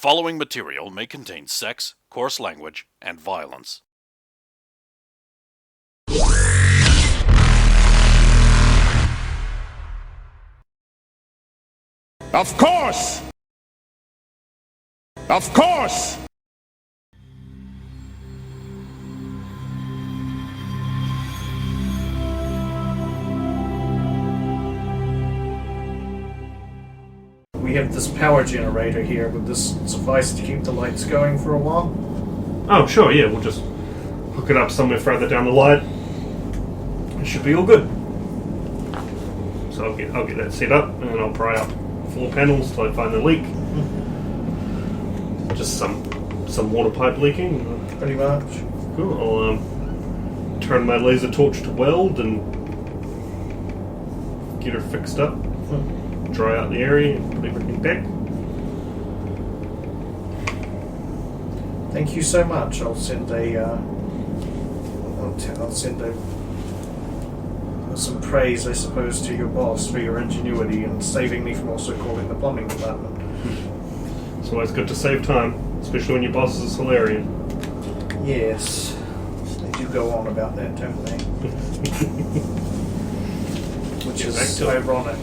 following material may contain sex, coarse language, and violence. Of course! Of course! We have this power generator here. Would this suffice to keep the lights going for a while? Oh, sure, yeah, we'll just hook it up somewhere further down the line. It should be all good. So I'll get that set up, and then I'll pry up 4 panels till I find the leak. Just some water pipe leaking. Pretty much. Cool. I'll turn my laser torch to weld and get her fixed up. Dry out the area and put everything back. Thank you so much. I'll send some praise, I suppose, to your boss for your ingenuity and saving me from also calling the plumbing department. It's always good to save time, especially when your boss is a Solarian. Yes, they do go on about that, don't they? Which is ironic.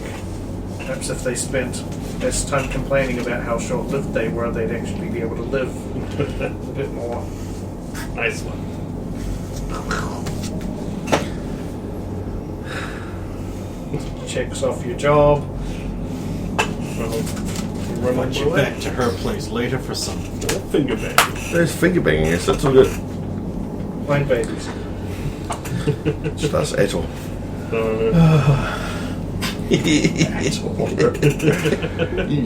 Perhaps if they spent less time complaining about how short-lived they were, they'd actually be able to live a bit more. Nice one. Checks off your job. I want you back to her place later for some Finger bang. There's finger banging, yes, that's all good. Fine babies. Just us at all. You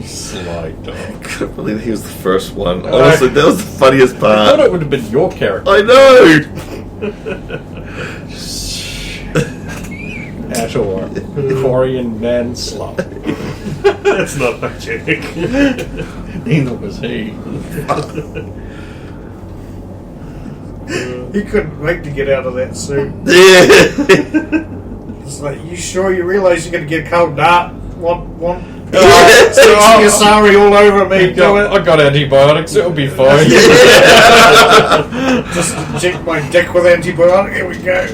sly dog. I couldn't believe he was the first one. Honestly, that was the funniest I part. thought it would have been your character. I know! Ator, Corian man slop. That's not hygienic. Neither was he. He couldn't wait to get out of that suit. It's like, you sure you realize you're going to get cold? Nah, one. Sorry all over me. I got antibiotics, it'll be fine. Just inject my dick with antibiotic. Here we go.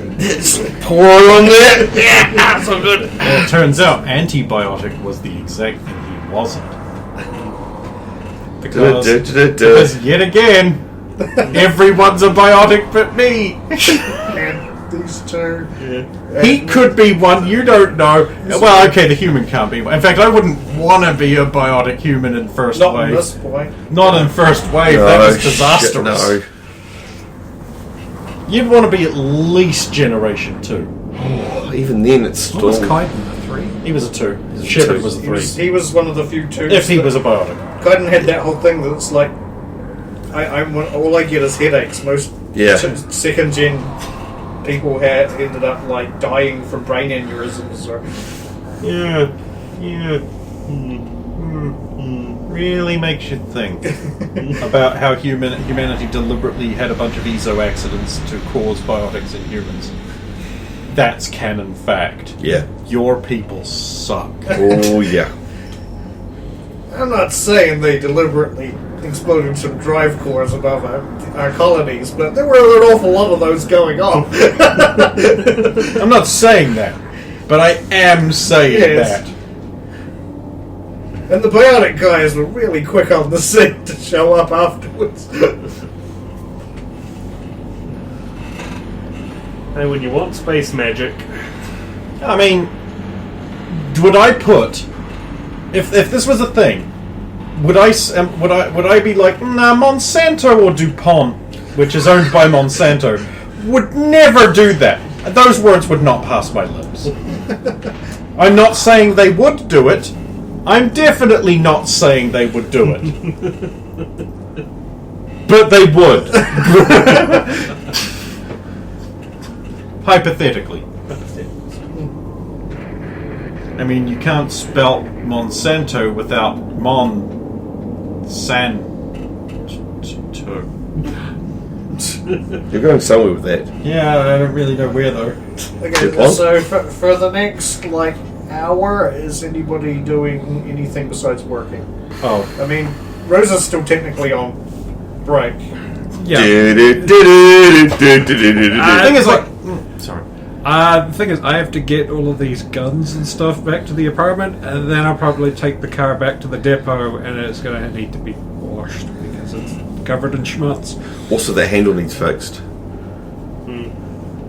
Pour on there! Yeah, so good. Well, it turns out antibiotic was the exact thing he wasn't. Because yet again, everyone's a biotic but me. And these two. Yeah. He could be one, you don't know. Well, okay, the human can't be one. In fact, I wouldn't want to be a biotic human in first Not wave. in this point. Not in first wave, that was disastrous. Shit, no. You'd want to be at least generation 2. Oh, even then, it's still... What was Kaiden, a 3? He was a 2. Shepard was a 3. He was one of the few twos. If he was a biotic. Kaiden had that whole thing that's like, all I get is headaches. Most second gen people ended up like dying from brain aneurysms or. Yeah. Really makes you think about how humanity deliberately had a bunch of ezo accidents to cause biotics in humans. That's canon fact. Yeah. Your people suck. Oh, yeah. I'm not saying they deliberately exploded some drive cores above our colonies, but there were an awful lot of those going on. I'm not saying that, but I am saying that. And the biotic guys were really quick on the scene to show up afterwards. Hey, when you want space magic. I mean, would I put if this was a thing? Would I be like, nah, Monsanto or DuPont, which is owned by Monsanto, would never do that. Those words would not pass my lips. I'm not saying they would do it. I'm definitely not saying they would do it. But they would. Hypothetically. I mean, you can't spell Monsanto without You're going somewhere with that. Yeah, I don't really know where though. Okay, so for the next hour, is anybody doing anything besides working? Oh, I mean, Rosa's still technically on break. Yeah. The The thing is, like, sorry. The thing is, I have to get all of these guns and stuff back to the apartment, and then I'll probably take the car back to the depot, and it's going to need to be washed because it's covered in schmutz. Also, the handle needs fixed.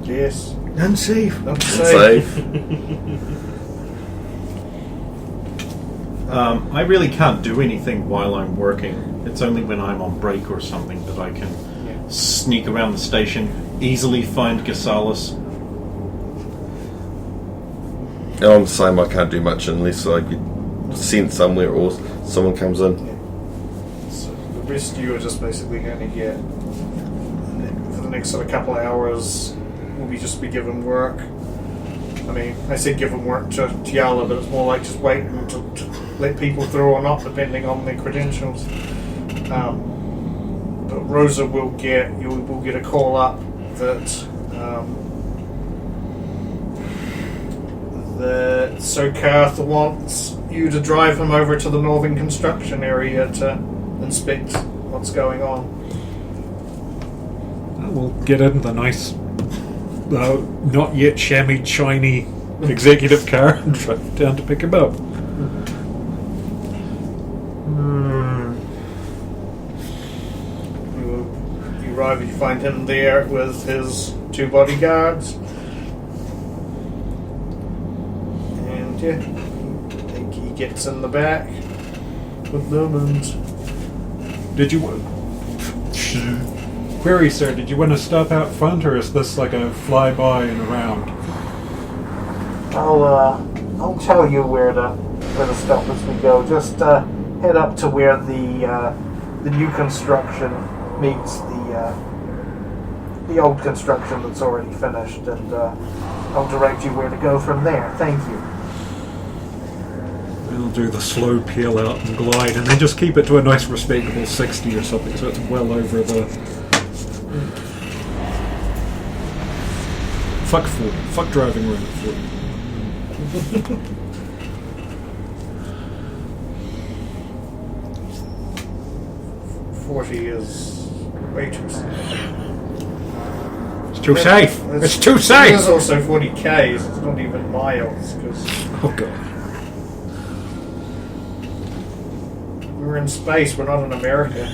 Yes. Unsafe. Safe. I really can't do anything while I'm working. It's only when I'm on break or something that I can sneak around the station, easily find Gasalis. I'm the same. I can't do much unless I get sent somewhere or someone comes in. So the rest of you are just basically going to get, for the next sort of couple of hours, will be just be given work. I mean, I said given work to Tiala, but it's more like just waiting to let people through or not, depending on their credentials. But Rosa will get a call up that Sokarth wants you to drive him over to the northern construction area to inspect what's going on. We'll get in the nice, not yet shammy, shiny executive car and drive down to pick him up. You arrive and you find him there with his 2 bodyguards. And yeah, he gets in the back with them and... Did you... Query, sir, did you want to stop out front, or is this like a flyby and around? I'll tell you where to stop as we go. Just head up to where the new construction meets the old construction that's already finished, and I'll direct you where to go from there. Thank you. We'll do the slow peel out and glide, and then just keep it to a nice respectable 60 or something, so it's well over the... Fuck 40. Fuck driving around at 40. 40 is way too safe. It's too safe! It's too safe! It is also 40 k's, it's not even miles, because Oh god. we're in space, we're not in America.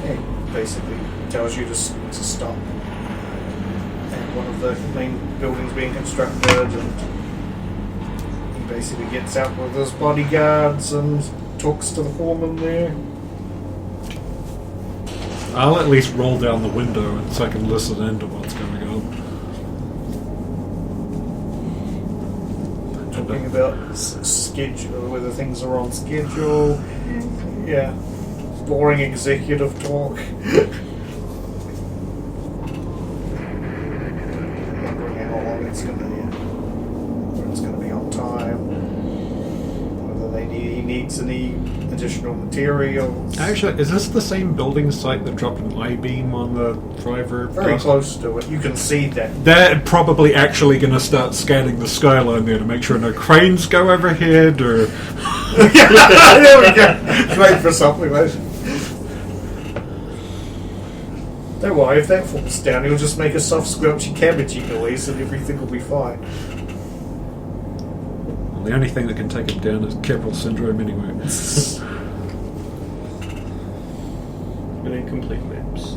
It basically tells you to stop at one of the main buildings being constructed, and he basically gets out with his bodyguards and talks to the foreman there. I'll at least roll down the window so I can listen in to what's going on. Talking about schedule, whether things are on schedule. Yeah, boring executive talk. Wondering how long it's going to be, whether it's going to be on time, whether he needs any additional materials. Actually, is this the same building site that dropped an I-beam on the driver? Very close to it. You can see that. They're probably actually going to start scanning the skyline there to make sure no cranes go overhead, or... There we go. Wait for something, mate. Don't worry, if that falls down, he'll just make a soft squelchy cabbagey noise and everything will be fine. The only thing that can take him down is Keppel syndrome anyway. Any complete maps?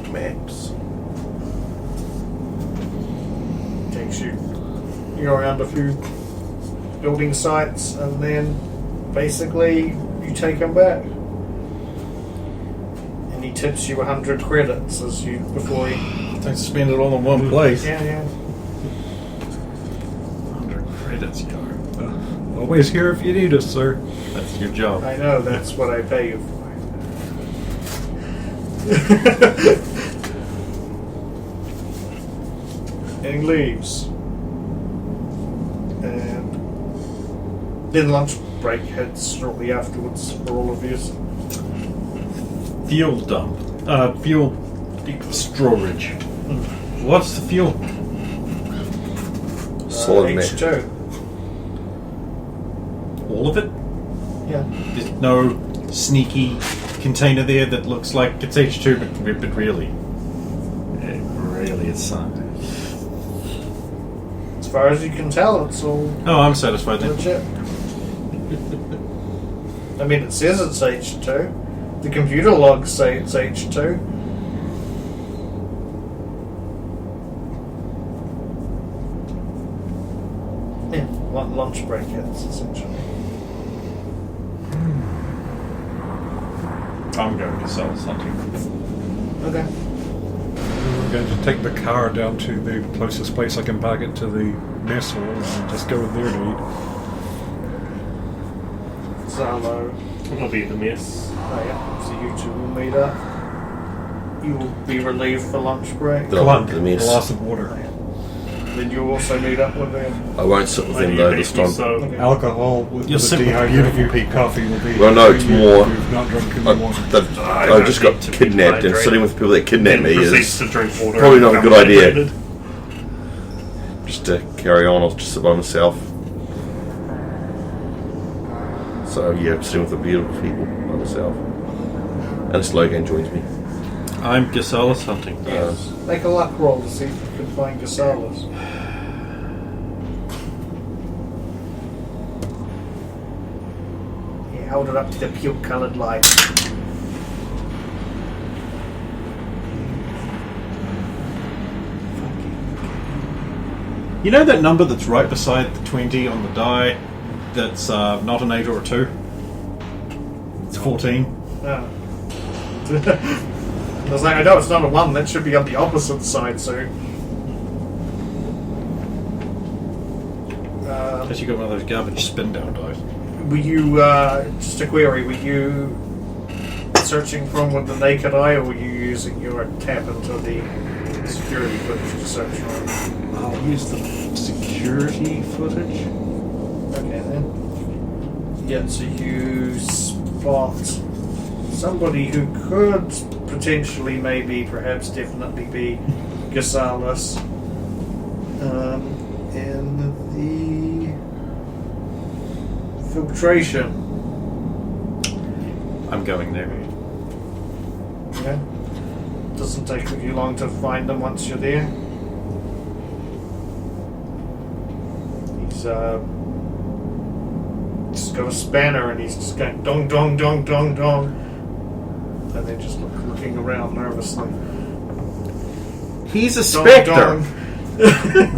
Maps. Takes you go around a few building sites and then basically you take him back. And he tips you 100 credits as you before he... Don't spend it all in one place. Yeah. 100 credits, yar. Always here if you need us, sir. That's your job. I know, that's what I pay you for. And he leaves. And then lunch break hits shortly afterwards for all of you. Fuel dump. Fuel storage. What's the fuel? Solid meth. H2. All of it? Yeah. There's no sneaky container there that looks like it's H2, but really. It really is something. As far as you can tell, it's all Oh, I'm satisfied then. legit. I mean, it says it's H2. The computer logs say it's H2. Yeah, lunch break hits, essentially. I'm going to sell something. Okay. I'm going to take the car down to the closest place I can park it to the mess hall and just go in there to eat. Zalo. I'll be at the mess. Oh yeah, so you two will meet up. You will be relieved for lunch break. They'll Clunk, the mess. glass of water. Then you'll also meet up with them. I won't sit with them though this time. So Okay. Alcohol with You'll the sit with dehydrated beautiful people. coffee will be. Well, no, it's more- You've not drunk any water. I just got kidnapped, and sitting with people that kidnapped me proceeds is to drink water. probably not a good idea. Hydrated. just to carry on. I'll just sit by myself. So yeah, sitting with the beautiful people by myself. And Slogan joins me. I'm Gasalis hunting. Yes. Make a luck roll to see if you can find Gasalas. Yeah, hold it up to the puke-coloured light. You know that number that's right beside the 20 on the die that's not an 8 or a 2? It's 14. I was like, I know it's not a 1, that should be on the opposite side, so... Unless you got one of those garbage spin down dice. Were you, just a query, were you searching from with the naked eye, or were you using your tap into the security footage to search for it? I'll use the security footage. Okay then. Yeah, so you spot somebody who could potentially, maybe, perhaps, definitely be Gasalis in the filtration. I'm going there. Okay. Doesn't take you long to find them once you're there. He's just got a spanner and he's just going dong dong dong dong dong, and then just looking around nervously. He's a Dong, spectre, dong.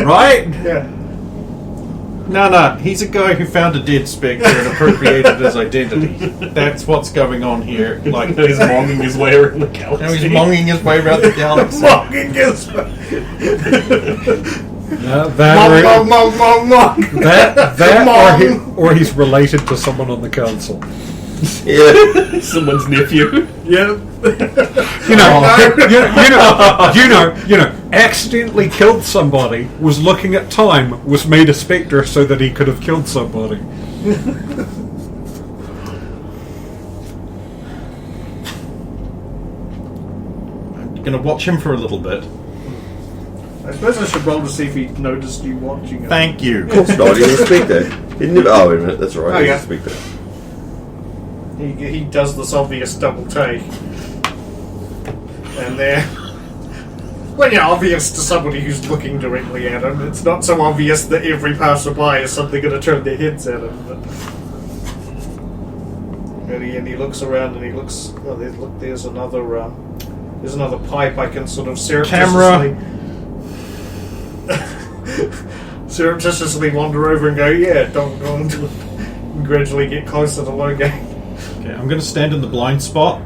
right? Yeah. No, he's a guy who found a dead spectre and appropriated his identity. That's what's going on here. Like He's monging his way around the galaxy. now he's monging his way around the galaxy. Monging his That mong. or he's related to someone on the council. Yeah. Someone's nephew. Yeah. You know, accidentally killed somebody, was looking at time, was made a spectre so that he could have killed somebody. I'm gonna watch him for a little bit. I suppose I should roll to see if he noticed you watching it. Thank you. Of course not, he didn't speak that. He didn't, oh, wait a minute, that's right, Oh, he yeah. didn't speak that. He does this obvious double take. And there. Well, yeah, obvious to somebody who's looking directly at him. It's not so obvious that every passerby is suddenly going to turn their heads at him. But... And he looks around and he looks. Oh, there's another. There's another pipe I can sort of surreptitiously. Surreptitiously wander over and go, yeah, dong dong, and gradually get closer to Logan. Okay, I'm gonna stand in the blind spot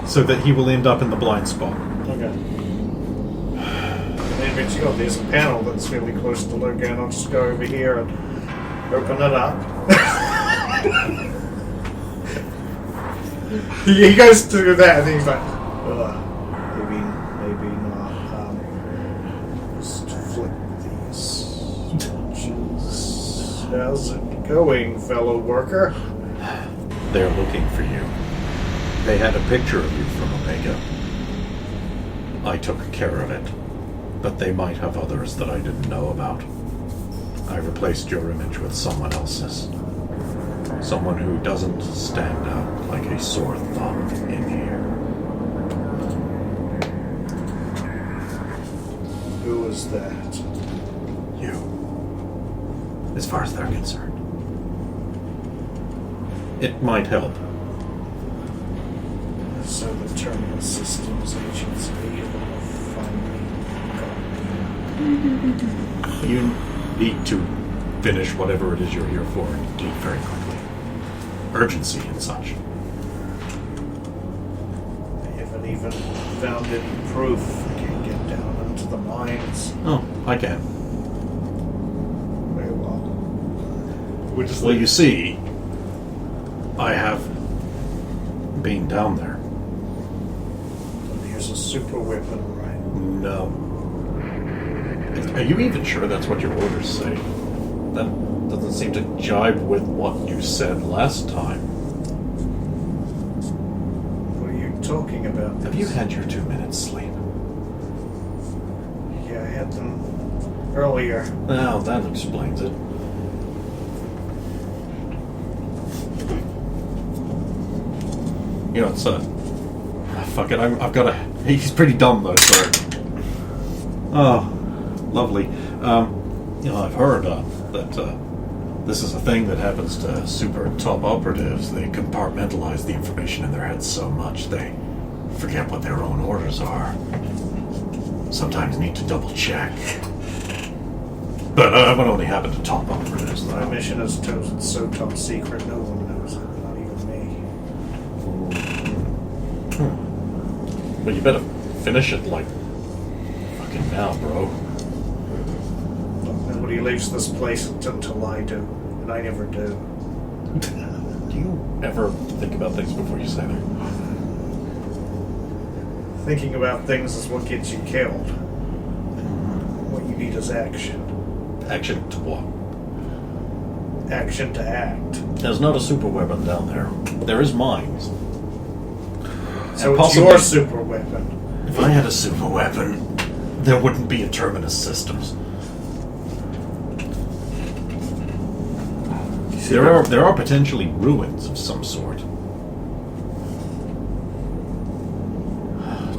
so that he will end up in the blind spot. Okay. And then eventually, oh, there's a panel that's fairly close to Logan. I'll just go over here and open it up. he goes to do that and he's like, maybe not. Just flick these touches. How's it going, fellow worker? They're looking for you. They had a picture of you from Omega. I took care of it. But they might have others that I didn't know about. I replaced your image with someone else's. Someone who doesn't stand out like a sore thumb in here. Who is that? You. As far as they're concerned. It might help. So the Terminal Systems Agency will finally got me. You need to finish whatever it is you're here for, and do it very quickly. Urgency and such. I haven't even found any proof. I can't get down into the mines. Oh, I can. Very well. Well, you see, I have been down there. And here's a super weapon, right? No. Are you even sure that's what your orders say? That doesn't seem to jibe with what you said last time. What are you talking about? Have you had your 2 minutes sleep? Yeah, I had them earlier. Well, that explains it. You know, it's fuck it, I've got a... He's pretty dumb, though, so... Oh, lovely. You know, I've heard that this is a thing that happens to super top operatives. They compartmentalize the information in their heads so much they forget what their own orders are. Sometimes need to double check. But that would only happen to top operatives, My though. mission is so top secret, no one knows it, not even me. But you better finish it, like, fucking now, bro. Nobody leaves this place until I do, and I never do. Do you ever think about things before you say them? Thinking about things is what gets you killed. What you need is action. Action to what? Action to act. There's not a super weapon down there. There is mines. So And it's your super weapon. If I had a super weapon, there wouldn't be a Terminus Systems. There are potentially ruins of some sort.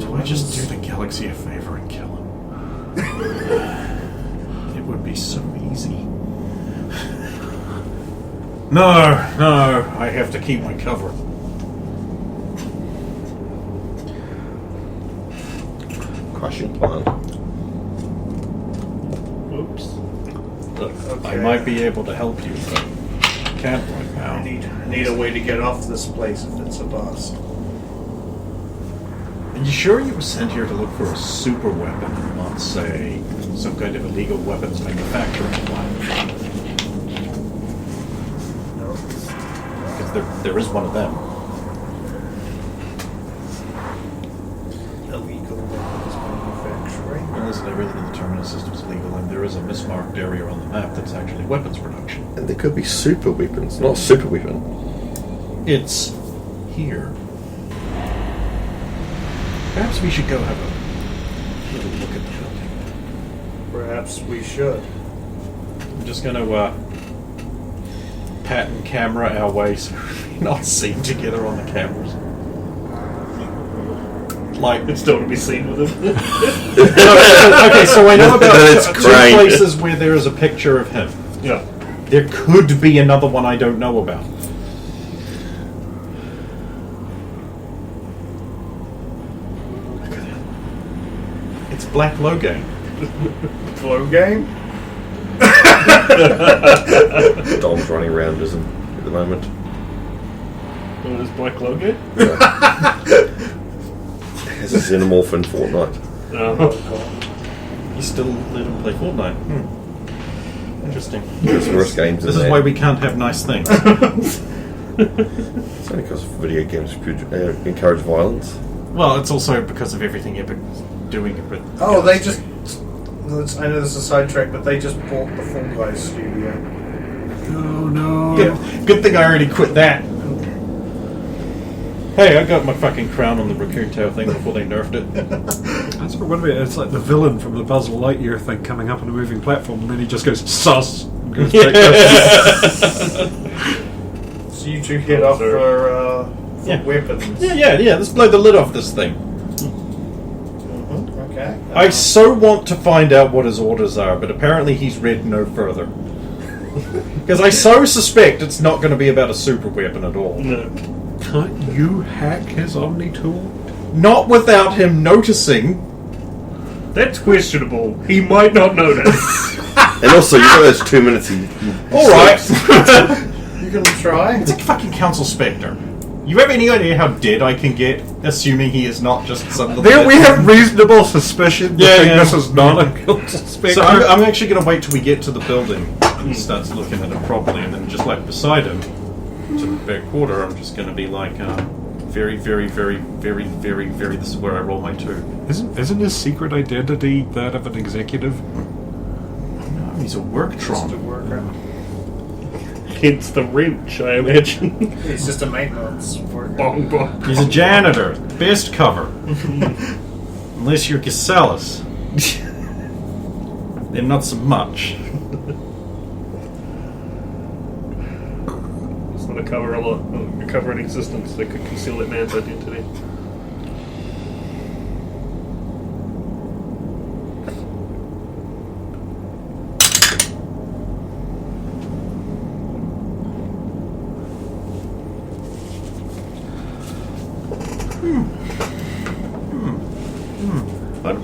Do I just do the galaxy a favor and kill him? It would be so easy. No, I have to keep my cover. Crushing plan. Oops. Look, I Okay. might be able to help you, but I can't right now. I need a way to get off this place if it's a bust. Are you sure you were sent here to look for a super weapon and not, say, some kind of illegal weapons manufacturing plant? No. Because there is one of them. Illegal weapons manufacturing. Well, isn't everything in the Terminus System is illegal, and there is a mismarked area on the map that's actually weapons production. And there could be super weapons, not a super weapon. It's here. Perhaps we should go have a little look at the building. Perhaps we should. I'm just going to pat and camera our way so we're not seen together on the cameras. Like, It's still to be seen with him. okay, so I know about It's two great. places where there is a picture of him. Yeah. There could be another one I don't know about. Look at that. It's Black Logan. Flow game? Dom's running around at the moment. What is Black Logan? Has a xenomorph in Fortnite. You still let him play Fortnite. Interesting. There's worse games This than is that. why we can't have nice things. It's only because video games encourage violence. Well, it's also because of everything Epic is doing with. Oh, they Galaxy. just... I know this is a sidetrack, but they just bought the Fall Guys studio. Oh no! Good thing I already quit that. Hey, I got my fucking crown on the raccoon tail thing before they nerfed it. That's what one of it. It's like the villain from the Buzz Lightyear thing coming up on a moving platform, and then he just goes sus and goes back down. So you two head off for weapons. Yeah. Let's blow the lid off this thing. Okay. I so want to find out what his orders are, but apparently he's read no further. Because I so suspect it's not going to be about a super weapon at all. No. Can't you hack his Omni tool? Not without him noticing. That's questionable. He might not notice. And also, you know, there's 2 minutes. Alright. You can try. It's like fucking Council Spectre. You have any idea how dead I can get, assuming he is not just some little There we bit- have reasonable suspicion. Yeah, Think yeah. this is not a Council Spectre. So I'm actually going to wait till we get to the building and starts looking at it properly, and then just like beside him, to the back quarter, I'm just going to be like, very, very, very, very, very, very, this is where I roll my 2. Isn't his secret identity that of an executive? No, he's a worktron. To work out. Hence the wrench, I imagine. It's just a maintenance worker. Bong bong. He's a janitor. Best cover. Unless you're Gisellas. Then not so much. It's not a cover a cover in existence that could conceal that man's identity.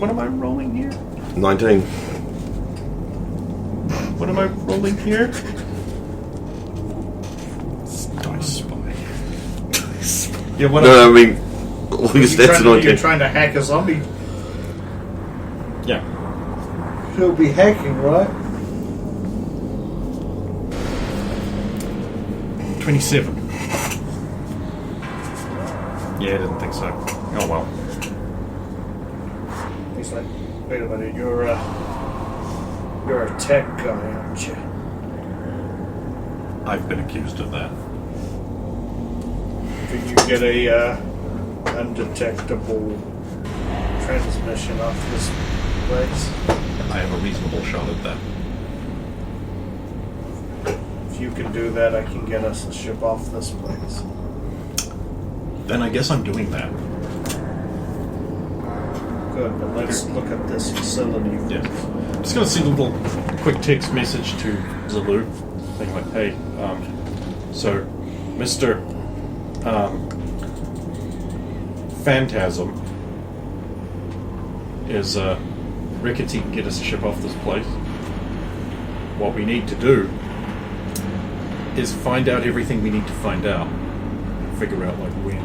What am I rolling here? 19. What am I rolling here? Dice spy. Yeah, what No, I mean, all your stats are You're 19. trying to hack a zombie. Yeah. He'll be hacking, right? 27. Yeah, I didn't think so. Oh well. He's like, wait a minute, you're a tech guy, aren't you? I've been accused of that. Can you get a undetectable transmission off this place? I have a reasonable shot at that. If you can do that, I can get us a ship off this place. Then I guess I'm doing that. Good, but let's look at this facility. Yeah. I'm just going to send a little quick text message to Zalou, saying like, hey, so, Mr. Phantasm is, reckons he can get us a ship off this place. What we need to do is find out everything we need to find out. Figure out, like, when.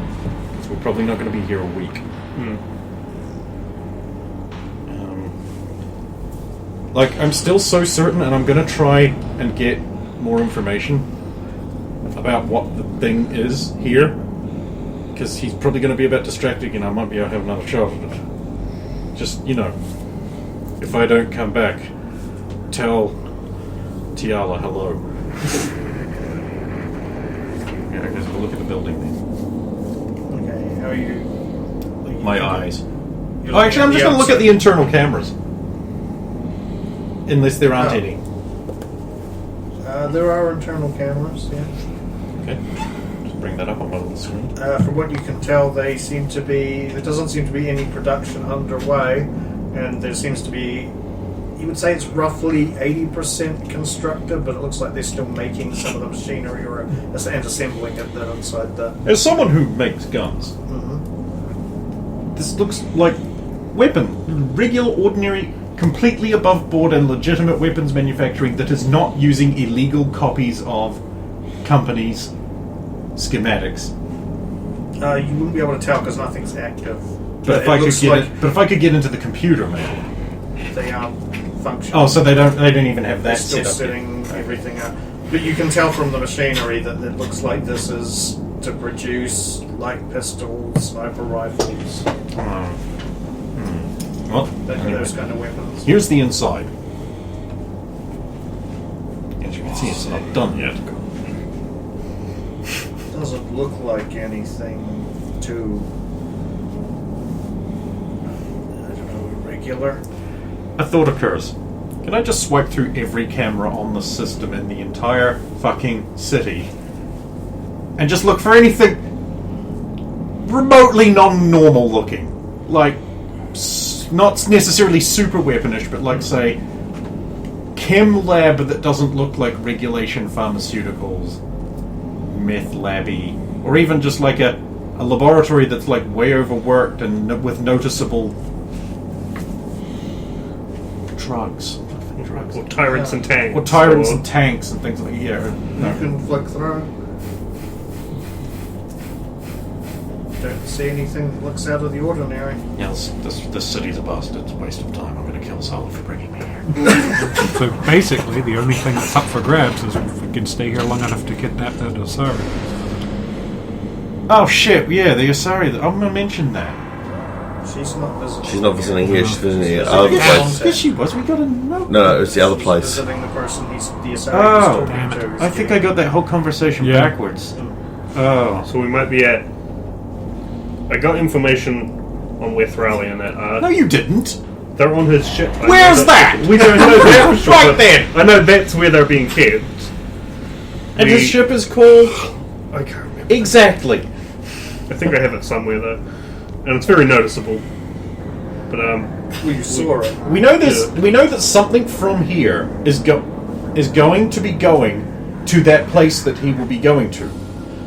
Because we're probably not going to be here a week. Like, I'm still so certain, and I'm going to try and get more information about what the thing is here. Because he's probably going to be a bit distracted, and I might be able to have another shot at it. Just, you know, if I don't come back, tell Tiala hello. Yeah, I guess we'll look at the building then. Okay, how are you? My eyes. You're Oh, actually, I'm just going to look at the outside. internal cameras. Unless there aren't Oh. any. There are internal cameras, yeah. Okay. Just bring that up on my little screen. From what you can tell, there doesn't seem to be any production underway, and there seems to be, you would say it's roughly 80% constructed, but it looks like they're still making some of the machinery and assembling it inside the... As someone who makes guns, this looks like weapon. Regular, ordinary, completely above board and legitimate weapons manufacturing that is not using illegal copies of companies' schematics. you wouldn't be able to tell because nothing's active. But if I could get it, into the computer, maybe. They are functional. Oh, so they don't even have They're that still set up. setting everything up. But you can tell from the machinery that it looks like this is to produce light pistols, sniper rifles, Well, those kind of weapons. here's the inside. As you can see, it's not done yet. Doesn't look like anything to, I don't know, regular. A thought occurs. Can I just swipe through every camera on the system in the entire fucking city and just look for anything remotely non-normal looking? Like, not necessarily super weaponish, but like, say, chem lab that doesn't look like regulation pharmaceuticals, meth labby, or even just like a laboratory that's like way overworked and with noticeable drugs. Or tyrants and tanks. Or tyrants and tanks and things like that. Yeah. You can flick through. Don't see anything that looks out of the ordinary. Yeah, this city's a bastard. It's a waste of time. I'm going to kill Solo for bringing me here. So basically, the only thing that's up for grabs is if we can stay here long enough to kidnap that Osari. Oh shit! Yeah, the Osari. I'm gonna mention that. She's not visiting. She's not visiting here. She's visiting the She's other visiting place. Yes, she was. We got a note. No, it's the other She's place. visiting the person the Osari was Oh, talking to. I think I got that whole conversation Yeah. backwards. Oh, So we might be at. I got information on where Thralian are. no, you didn't. They're on his ship. I Where's know that? We don't know that for sure, Right but then. I know that's where they're being kept. And We- his ship is called I can't remember. exactly. I think I have it somewhere though, and it's very noticeable. But Well, you saw it. We know this. Yeah. We know that something from here is going to be going to that place that he will be going to.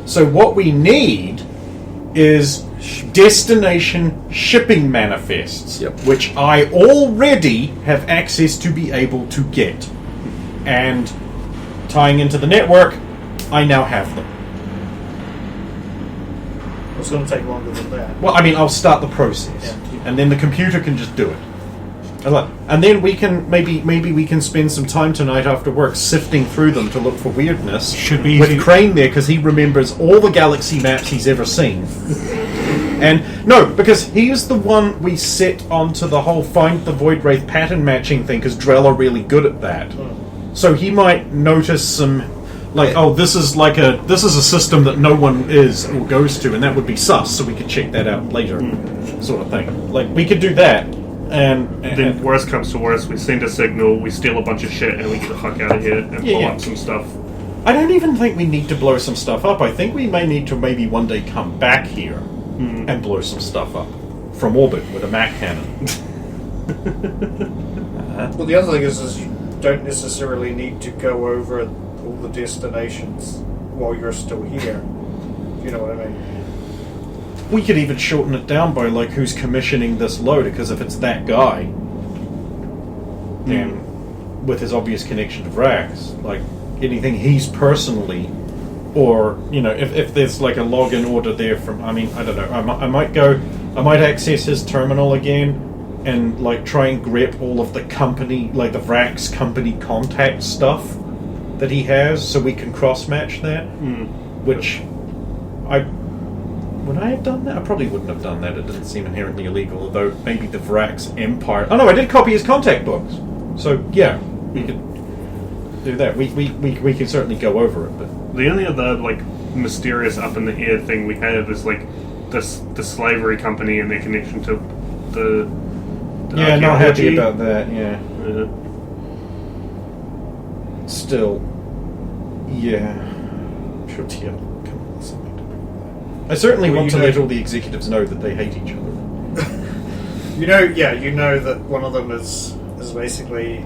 So what we need is destination shipping manifests, Yep. which I already have access to be able to get. And tying into the network, I now have them. It's going to take longer than that. Well, I mean, I'll start the process, Yeah. and then the computer can just do it. And then we can maybe we can spend some time tonight after work sifting through them to look for weirdness. Should be with easy. Crane there because he remembers all the galaxy maps he's ever seen. And no, because he is the one we set onto the whole find the Void Wraith pattern matching thing because Drell are really good at that. So he might notice some. Like, oh, this is a system that no one is or goes to, and that would be sus, so we could check that out later, sort of thing. Like, we could do that, and then worst comes to worst, we send a signal, we steal a bunch of shit, and we get the fuck out of here and Yeah, pull yeah. up some stuff. I don't even think we need to blow some stuff up. I think we may need to maybe one day come back here and blow some stuff up from orbit with a Mac cannon. Well, the other thing is you don't necessarily need to go over all the destinations while you're still here. You know what I mean? We could even shorten it down by like who's commissioning this load, because if it's that guy, then with his obvious connection to Vrax, like anything he's personally, or if there's like a login order there from, I mean, I don't know, I might access his terminal again and like try and grep all of the company, like the Vrax company contact stuff that he has, so we can cross match that. Which would I have done that? I probably wouldn't have done that. It didn't seem inherently illegal, although maybe the Vrax Empire. Oh no, I did copy his contact books. So yeah, we could do that. We can certainly go over it, but The only other like mysterious up in the air thing we have is like the slavery company and their connection to the yeah, not happy archaeology. about that. Yeah, still, yeah, sure. Yeah, come on, something to do with that. I certainly Well, want you to know- let all the executives know that they hate each other. You know that one of them is basically,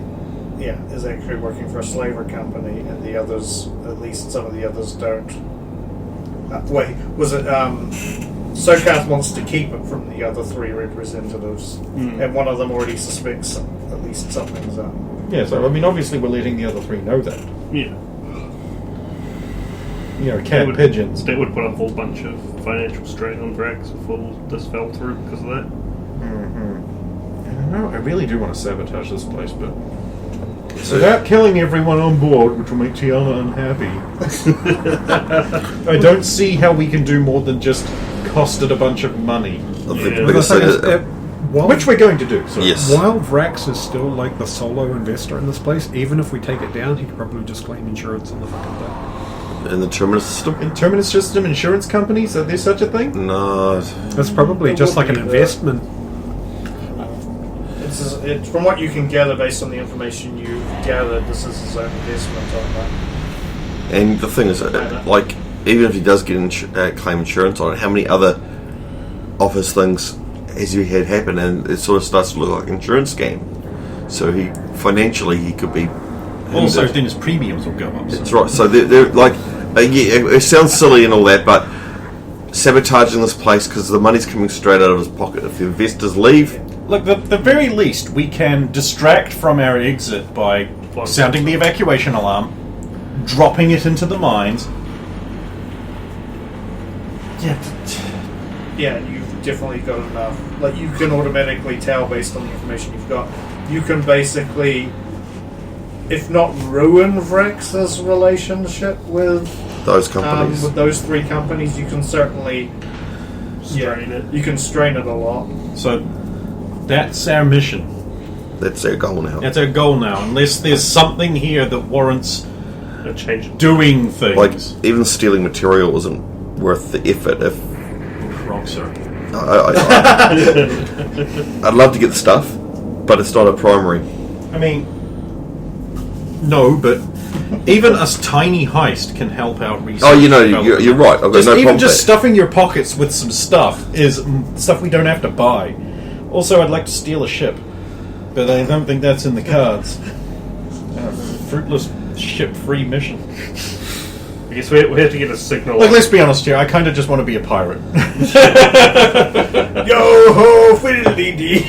is actually working for a slaver company, and the others, at least some of the others, don't. Wait, was it? Sokath wants to keep it from the other three representatives, and one of them already suspects at least something's up. Yeah, so I mean, obviously we're letting the other three know that. Yeah. Cat pigeons. That would put a whole bunch of financial strain on Vrax if all this fell through because of that. I don't know. I really do want to sabotage this place, but without killing everyone on board, which will make Tiana unhappy, I don't see how we can do more than just cost it a bunch of money, The Yeah. biggest The thing thing is, is, which we're going to do. So. yes. While Vrax is still like the solo investor in this place, even if we take it down, he could probably just claim insurance on the fucking thing. In the Terminus system? In Terminus system, insurance companies, are there such a thing? No. That's probably It just would like an be investment. It's from what you can gather based on the information you've gathered. This is his own investment on that. And the thing is, like, even if he does get claim insurance on it, how many other of his things has he had happen? And it sort of starts to look like an insurance scam. So financially he could be Also, hindered. then his premiums will go up. That's right. So they're like, yeah, it sounds silly and all that, but sabotaging this place because the money's coming straight out of his pocket. If the investors leave, Look, the very least, we can distract from our exit by sounding the evacuation alarm, dropping it into the mines. Yeah, you've definitely got enough. Like, you can automatically tell based on the information you've got. You can basically, if not ruin Vrex's relationship with those companies. with those three companies, you can certainly Strain it. You can strain it a lot. So that's our mission. That's their goal now. That's our goal now. Unless there's something here that warrants A change. doing things. Like, even stealing material isn't worth the effort. If Wrong, sir. I'd love to get the stuff, but it's not a primary. I mean, no, but even a tiny heist can help out research. Oh, you know, development. you're right. I've got Just no even problem just with that. stuffing your pockets with some stuff is stuff we don't have to buy. Also, I'd like to steal a ship, but I don't think that's in the cards. Fruitless ship-free mission. I guess we have to get a signal. Look, let's be honest here. I kind of just want to be a pirate. Yo ho, fiddly-dee.